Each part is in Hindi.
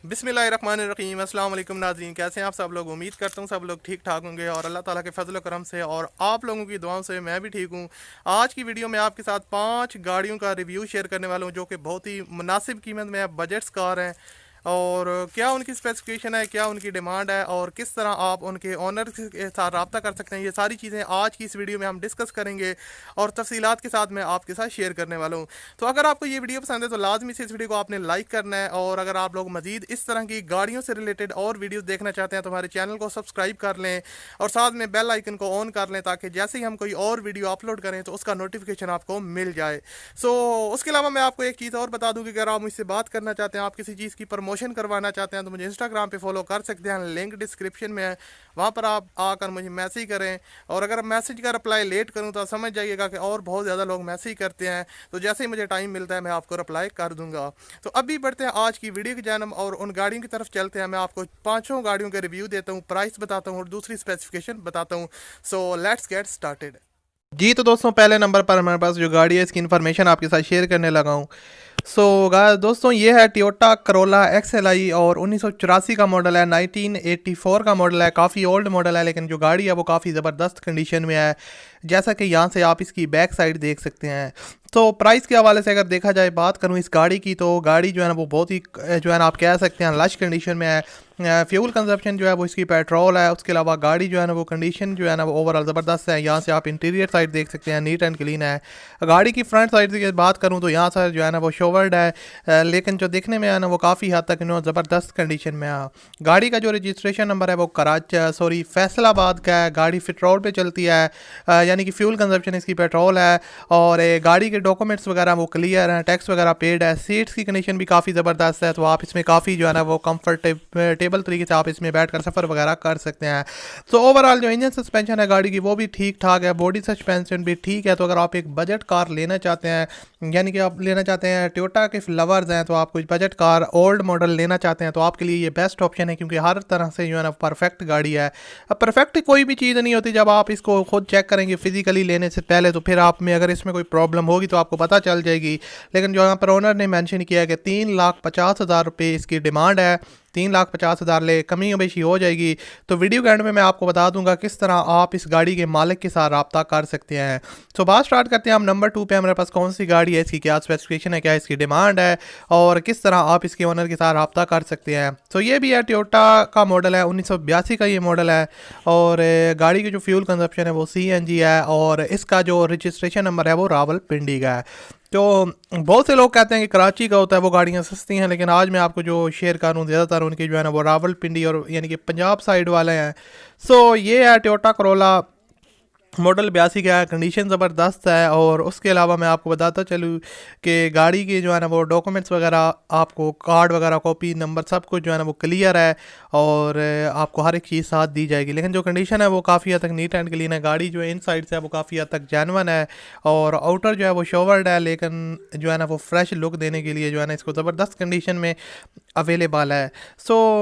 बिस्मिल्लाहिर्रहमानिर्रहीम। अस्सलाम वालेकुम नाज़रीन, कैसे हैं आप सब लोग। उम्मीद करता हूँ सब लोग ठीक ठाक होंगे और अल्लाह ताला के फजल करम से और आप लोगों की दुआओं से मैं भी ठीक हूँ। आज की वीडियो में आपके साथ 5 गाड़ियों का रिव्यू शेयर करने वाला हूँ जो कि बहुत ही मुनासिब कीमत में है, बजट्स कार हैं। और क्या उनकी स्पेसिफिकेशन है, क्या उनकी डिमांड है और किस तरह आप उनके ऑनर के साथ रब्ता कर सकते हैं, ये सारी चीज़ें आज की इस वीडियो में हम डिस्कस करेंगे और तफसीलात के साथ मैं आपके साथ शेयर करने वाला हूँ। तो अगर आपको ये वीडियो पसंद है तो लाजमी से इस वीडियो को आपने लाइक करना है, और अगर आप लोग मजीद इस तरह की गाड़ियों से रिलेटेड और वीडियोस देखना चाहते हैं तो हमारे चैनल को सब्सक्राइब कर लें और साथ में बेल आइकन को ऑन कर लें ताकि जैसे ही हम कोई और वीडियो अपलोड करें तो उसका नोटिफिकेशन आपको मिल जाए। सो उसके अलावा मैं आपको एक चीज़ और बता दूं कि अगर आप मुझसे बात करना चाहते हैं, आप किसी चीज़ की प्रमोशन करवाना चाहते हैं तो मुझे इंस्टाग्राम पे फॉलो कर सकते हैं, लिंक डिस्क्रिप्शन में है, वहाँ पर आप आकर मुझे मैसेज करें। और अगर मैसेज का रिप्लाई लेट करूँ तो आप समझ जाइएगा कि और बहुत ज़्यादा लोग मैसेज करते हैं, तो जैसे ही मुझे टाइम मिलता है मैं आपको रिप्लाई कर दूंगा। तो अभी बढ़ते हैं आज की वीडियो की जानब और उन गाड़ियों की तरफ चलते हैं। मैं आपको पांचों गाड़ियों के रिव्यू देता हूँ, प्राइस बताता हूँ और दूसरी स्पेसिफिकेशन बताता हूँ। So let's get started. जी तो दोस्तों, पहले नंबर पर हमारे पास जो गाड़ी है इसकी इन्फॉर्मेशन आपके साथ शेयर करने लगा हूँ। दोस्तों, ये है टोयोटा करोला XLI और 1984 का मॉडल है, 1984 का मॉडल है। काफ़ी ओल्ड मॉडल है लेकिन जो गाड़ी है वो काफ़ी ज़बरदस्त कंडीशन में है, जैसा कि यहाँ से आप इसकी बैक साइड देख सकते हैं। तो प्राइस के हवाले से अगर देखा जाए, बात करूँ इस गाड़ी की, तो गाड़ी जो है ना वो बहुत ही जो है ना आप कह सकते हैं लश कंडीशन में है। फ्यूल कंजप्शन जो है वो इसकी पेट्रोल है। उसके अलावा गाड़ी जो है ना वो कंडीशन जो है ना वो ओवरऑल ज़बरदस्त है। यहाँ से आप इंटीरियर साइड देख सकते हैं, नीट एंड क्लीन है। गाड़ी की फ्रंट साइड की बात करूँ तो यहाँ से जो है ना वो शोवर्ड है, लेकिन जो देखने में है ना वो काफ़ी हद तक ज़बरदस्त कंडीशन में है। गाड़ी का जो रजिस्ट्रेशन नंबर है वो कराची फैसलाबाद का है। गाड़ी पेट्रोल पे चलती है, यानी कि फ्यूल कंजप्शन इसकी पेट्रोल है। और गाड़ी के डॉक्यूमेंट्स वगैरह वो क्लियर हैं, टैक्स वगैरह पेड है। सीट्स की कंडीशन भी काफ़ी ज़बरदस्त है, तो आप इसमें काफ़ी जो है ना वो कंफर्टेबल तरीके से आप इसमें बैठ कर सफ़र वगैरह कर सकते हैं। तो ओवरऑल जो इंजन सस्पेंशन है गाड़ी की वो भी ठीक ठाक है, बॉडी सस्पेंशन भी ठीक है। तो अगर आप एक बजट कार लेना चाहते हैं, यानी कि आप लेना चाहते हैं, टोयोटा के लवर्स हैं, तो आप कुछ बजट कार ओल्ड मॉडल लेना चाहते हैं तो आपके लिए ये बेस्ट ऑप्शन है, क्योंकि हर तरह से जो है ना परफेक्ट गाड़ी है। अब परफेक्ट कोई भी चीज़ नहीं होती, जब आप इसको खुद चेक करेंगे फिजिकली लेने से पहले तो फिर आप में अगर इसमें कोई प्रॉब्लम होगी तो आपको पता चल जाएगी। लेकिन जो यहाँ पर ओनर ने मेंशन किया है कि 3,50,000 रुपये इसकी डिमांड है, 3,50,000 ले कमी बेशी हो जाएगी। तो वीडियो के एंड में मैं आपको बता दूंगा किस तरह आप इस गाड़ी के मालिक के साथ रब्ता कर सकते हैं। तो बात स्टार्ट करते हैं हम नंबर 2 पे। हमारे पास कौन सी गाड़ी है, इसकी क्या स्पेसिफिकेशन है, क्या इसकी डिमांड है और किस तरह आप इसके ओनर के साथ रब्ता कर सकते हैं। तो ये भी है टोयोटा का मॉडल है, 1982 का ये मॉडल है। और गाड़ी की जो फ्यूल कंजप्शन है वो CNG है और इसका जो रजिस्ट्रेशन नंबर है वो रावलपिंडी का है। तो बहुत से लोग कहते हैं कि कराची का होता है वो गाड़ियाँ सस्ती हैं, लेकिन आज मैं आपको जो शेयर कर रहा हूँ ज़्यादातर उनकी जो है ना वो रावलपिंडी और यानी कि पंजाब साइड वाले हैं। ये है टोयोटा करोला मॉडल 82 का है, कंडीशन ज़बरदस्त है। और उसके अलावा मैं आपको बताता चलूँ कि गाड़ी के जो है ना वो डॉक्यूमेंट्स वगैरह, आपको कार्ड वगैरह, कॉपी नंबर, सब कुछ जो है ना वो क्लियर है और आपको हर एक चीज़ साथ दी जाएगी। लेकिन जो कंडीशन है वो काफ़ी हद तक नीट एंड क्लीन है। गाड़ी जो है इन साइड से है वो काफ़ी हद तक जेन्युइन है और आउटर जो है वो शोवर्ड है, लेकिन जो है ना वो फ्रेश लुक देने के लिए जो है ना इसको ज़बरदस्त कंडीशन में अवेलेबल है।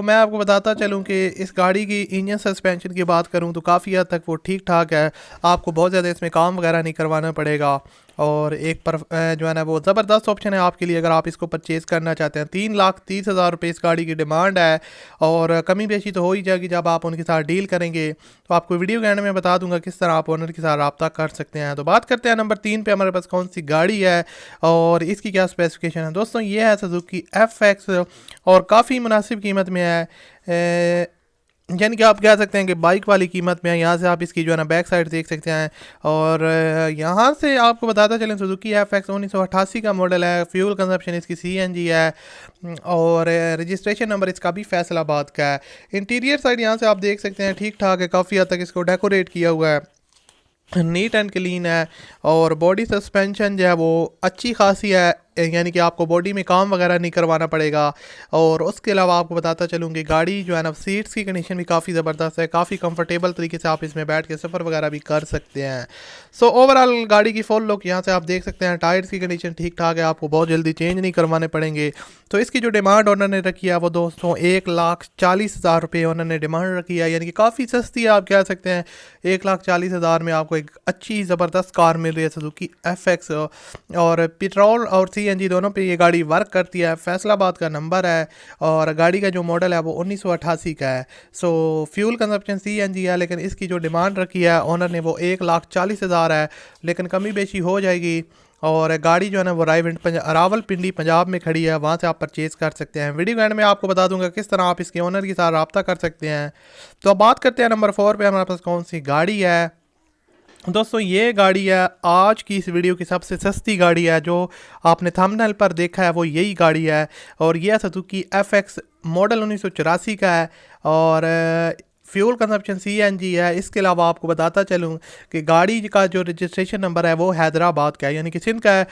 मैं आपको बताता चलूँ कि इस गाड़ी की इंजन सस्पेंशन की बात करूँ तो काफ़ी हद तक वो ठीक ठाक है, आपको बहुत ज़्यादा इसमें काम वगैरह नहीं करवाना पड़ेगा। और एक पर जो है ना वो ज़बरदस्त ऑप्शन है आपके लिए अगर आप इसको परचेज़ करना चाहते हैं। 3,30,000 रुपये इस गाड़ी की डिमांड है और कमी बेशी तो हो ही जाएगी जब आप उनके साथ डील करेंगे। तो आपको वीडियो के एंड में बता दूंगा किस तरह आप ओनर के साथ रब्ता कर सकते हैं। तो बात करते हैं नंबर 3 पे हमारे पास कौन सी गाड़ी है और इसकी क्या स्पेसिफिकेशन है। दोस्तों, ये है सुजुकी FX और काफ़ी मुनासिब कीमत में है, यानी कि आप कह सकते हैं कि बाइक वाली कीमत में है। यहाँ से आप इसकी जो है ना बैक साइड देख सकते हैं। और यहाँ से आपको बताता चलें सुजुकी FX 1988 का मॉडल है, फ्यूल कंजप्शन इसकी CNG है और रजिस्ट्रेशन नंबर इसका भी फैसलाबाद का है। इंटीरियर साइड यहाँ से आप देख सकते हैं ठीक ठाक है, काफ़ी हद तक इसको डेकोरेट किया हुआ है, नीट एंड क्लीन है। और बॉडी सस्पेंशन जो है वो अच्छी खासी है, यानी कि आपको बॉडी में काम वगैरह नहीं करवाना पड़ेगा। और उसके अलावा आपको बताता चलूँ कि गाड़ी जो है ना सीट्स की कंडीशन भी काफ़ी ज़बरदस्त है, काफ़ी कंफर्टेबल तरीके से आप इसमें बैठ के सफ़र वगैरह भी कर सकते हैं। ओवरऑल गाड़ी की फुल लुक यहाँ से आप देख सकते हैं, टायर्स की कंडीशन ठीक ठाक है, आपको बहुत जल्दी चेंज नहीं करवाने पड़ेंगे। तो इसकी जो डिमांड ओनर ने रखी है वो दोस्तों 1,40,000 रुपये ओनर ने डिमांड रखी है, यानी कि काफ़ी सस्ती है आप कह सकते हैं। 1,40,000 में आपको एक अच्छी ज़बरदस्त कार मिल रही है सुजुकी FX। और पेट्रोल और CNG दोनों पे ये गाड़ी वर्क करती है। फैसलाबाद का नंबर है और गाड़ी का जो मॉडल है वो 1988 का है। सो फ्यूल कंजप्शन CNG है, लेकिन इसकी जो डिमांड रखी है ओनर ने वो 1,40,000 है, लेकिन कमी बेशी हो जाएगी। और गाड़ी जो है ना वो रावलपिंडी पंजाब में खड़ी है, वहाँ से आप परचेज़ कर सकते हैं। वीडियो के एंड में आपको बता दूंगा किस तरह आप इसके ओनर के साथ रब्ता कर सकते हैं। तो अब बात करते हैं नंबर 4 पे हमारे पास कौन सी गाड़ी है। दोस्तों ये गाड़ी है आज की इस वीडियो की सबसे सस्ती गाड़ी है, जो आपने थंबनेल पर देखा है वो यही गाड़ी है। और ये सुजुकी FX मॉडल 1984 का है और फ्यूल कंजप्शन CNG है। इसके अलावा आपको बताता चलूँ कि गाड़ी का जो रजिस्ट्रेशन नंबर है वो हैदराबाद का है, यानी कि सिंध का है।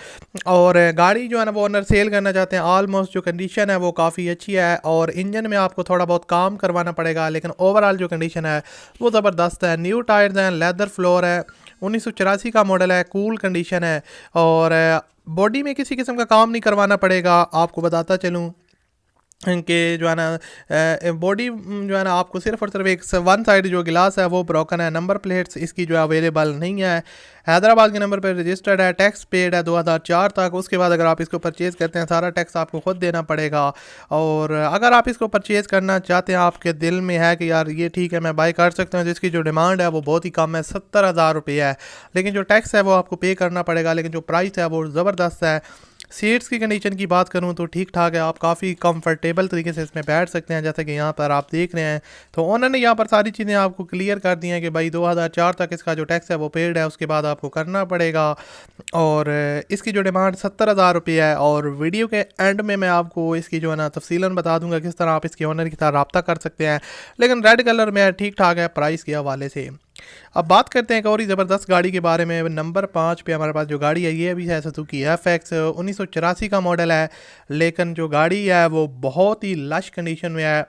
और गाड़ी जो है ना वो ओनर सेल करना चाहते हैं। ऑलमोस्ट जो कंडीशन है वो काफ़ी अच्छी है और इंजन में आपको थोड़ा बहुत काम करवाना पड़ेगा, लेकिन ओवरऑल जो कंडीशन है वो ज़बरदस्त है। न्यू टायर्स हैं, लेदर फ्लोर है, 1984 का मॉडल है, कूल कंडीशन है और बॉडी में किसी किस्म का काम नहीं करवाना पड़ेगा। आपको बताता चलूँ कि जो है ना बॉडी जो है ना आपको सिर्फ और सिर्फ एक वन साइड जो गिलास है वो ब्रोकन है। नंबर प्लेट्स इसकी जो है अवेलेबल नहीं है। हैदराबाद के नंबर पर रजिस्टर्ड है, टैक्स पेड है 2004 तक। उसके बाद अगर आप इसको परचेज़ करते हैं सारा टैक्स आपको खुद देना पड़ेगा। और अगर आप इसको परचेज़ करना चाहते हैं, आपके दिल में है कि यार ये ठीक है मैं बाय कर सकता हूँ, जिसकी जो डिमांड है वो बहुत ही कम है, 70,000 रुपये है, लेकिन जो टैक्स है वो आपको पे करना पड़ेगा, लेकिन जो प्राइस है वो ज़बरदस्त है। सीट्स की कंडीशन की बात करूं तो ठीक ठाक है, आप काफ़ी कंफर्टेबल तरीके से इसमें बैठ सकते हैं, जैसे कि यहाँ पर आप देख रहे हैं। तो ओनर ने यहाँ पर सारी चीज़ें आपको क्लियर कर दी हैं कि भाई 2004 तक इसका जो टैक्स है वो पेड है, उसके बाद आपको करना पड़ेगा। और इसकी जो डिमांड 70,000 रुपये है। और वीडियो के एंड में मैं आपको इसकी जो है ना तफसीलन बता दूंगा किस तरह आप इसके ओनर के साथ रब्ता कर सकते हैं, लेकिन रेड कलर में ठीक ठाक है प्राइस के हवाले से। अब बात करते हैं एक और ही ज़बरदस्त गाड़ी के बारे में। नंबर 5 पे हमारे पास जो गाड़ी है ये भी है सुजुकी FX 1984 का मॉडल है, लेकिन जो गाड़ी है वो बहुत ही लश कंडीशन में है।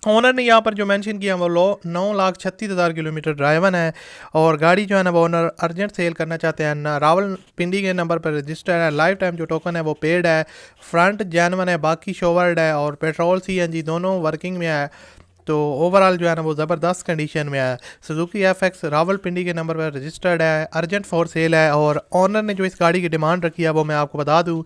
ओनर ने यहाँ पर जो मेंशन किया वो 9,36,000 किलोमीटर ड्राइवन है और गाड़ी जो है ना वो ओनर अर्जेंट सेल करना चाहते हैं ना। रावलपिंडी के नंबर पर रजिस्टर्ड है, लाइफ टाइम जो टोकन है वो पेड है, फ्रंट जेनवन है, बाकी शोवर्ड है और पेट्रोल CNG दोनों वर्किंग में है। तो ओवरऑल जो है ना वो ज़बरदस्त कंडीशन में है। सुजुकी FX रावलपिंडी के नंबर पर रजिस्टर्ड है, अर्जेंट फॉर सेल है। और ऑनर ने जो इस गाड़ी की डिमांड रखी है वो मैं आपको बता दूं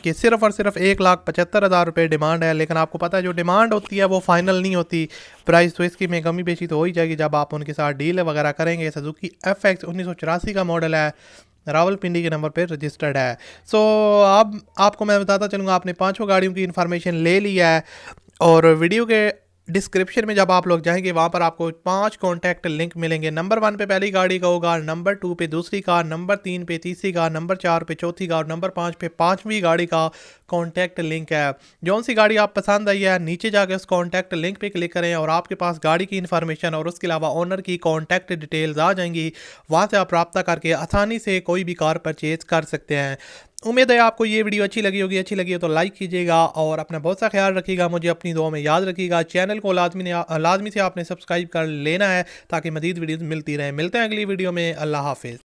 कि सिर्फ और सिर्फ 1,75,000 रुपये डिमांड है, लेकिन आपको पता है जो डिमांड होती है वो फाइनल नहीं होती प्राइस, तो इसकी में कमी बेशी तो हो ही जाएगी जब आप उनके साथ डील वगैरह करेंगे। सुजुकी FX 1984 का मॉडल है, रावलपिंडी के नंबर पे रजिस्टर्ड है। सो अब आपको मैं बताता चलूँगा, आपने पाँचों गाड़ियों की इन्फॉर्मेशन ले ली है और वीडियो के डिस्क्रिप्शन में जब आप लोग जाएंगे वहाँ पर आपको 5 कॉन्टैक्ट लिंक मिलेंगे। नंबर 1 पे पहली गाड़ी का होगा, नंबर 2 पे दूसरी कार, नंबर 3 पे तीसरी कार, नंबर 4 पे चौथी कार और नंबर 5 पे पांचवी गाड़ी का कॉन्टैक्ट लिंक है। जौन सी गाड़ी आप पसंद आई है नीचे जाकर उस कॉन्टैक्ट लिंक पे क्लिक करें और आपके पास गाड़ी की इन्फॉर्मेशन और उसके अलावा ओनर की कॉन्टैक्ट डिटेल्स आ जाएंगी। वहाँ से आप रब्ता करके आसानी से कोई भी कार परचेज कर सकते हैं। उम्मीद है आपको ये वीडियो अच्छी लगी होगी। अच्छी लगी हो तो लाइक कीजिएगा और अपना बहुत सा ख्याल रखिएगा, मुझे अपनी दुआ में याद रखिएगा। चैनल को लाजमी से आपने सब्सक्राइब कर लेना है ताकि मज़ीद वीडियोज़ मिलती रहे। मिलते हैं अगली वीडियो में। अल्लाह हाफिज़।